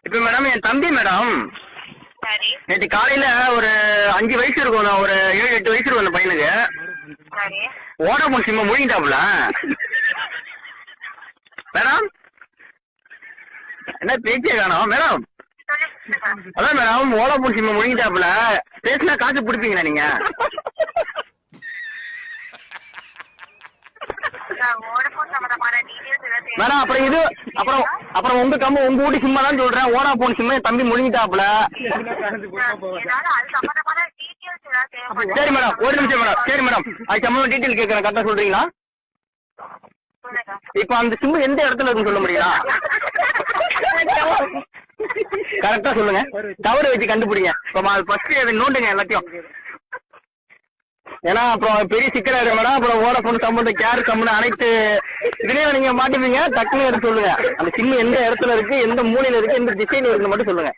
இப்ப மேடம் என் தம்பி மேடம் சரி நேற்று காலையில ஒரு 5 வயசு இருக்கும், ஒரு 7-8 வயசு இருக்கும் அந்த பையனுக்கு. சரி வோடாஃபோன் சிம்ம முழுங்கிட்டாப்புல மேடம். என்ன பேச்சே காணோம் மேடம். அதான் மேடம் வோடாஃபோன் சிம்ம முழுங்கிட்டாப்புல. பேசினா காசு பிடிப்பீங்களா நீங்க? மேடம் அப்புறம் இது அப்புறம் உங்க வீட்டு சிம்மா தான் சொல்றேன். வோடாஃபோன் சிம்ம தம்பி முழுங்கிட்டாப்புல. சரி மேடம் ஒரு நிமிஷம் மேடம். சரி மேடம் அது சம்பந்தம் டீட்டெயில் கேட்கறேன், கரெக்டா சொல்றீங்களா? இப்ப அந்த சிம்மு எந்த இடத்துல இருக்குன்னு சொல்ல முடியுங்களா? கரெக்டா சொல்லுங்க, டவர் வச்சு கண்டுபிடிங்க. ஃபர்ஸ்ட் நோண்டுங்க எல்லாத்தையும். ஏன்னா அப்புறம் பெரிய சிக்கல் மேடம். அப்புறம் வோடாஃபோன் சம்பந்தம் கேர் சம்பந்தம் அனைத்து இதுலயும் நீங்க மாட்டுவீங்க. டக்குன்னு எடுத்து சொல்லுங்க அந்த சிம்மு எந்த இடத்துல இருக்கு, எந்த மூலையில இருக்கு, எந்த திசையில இருக்குன்னு மட்டும் சொல்லுங்க.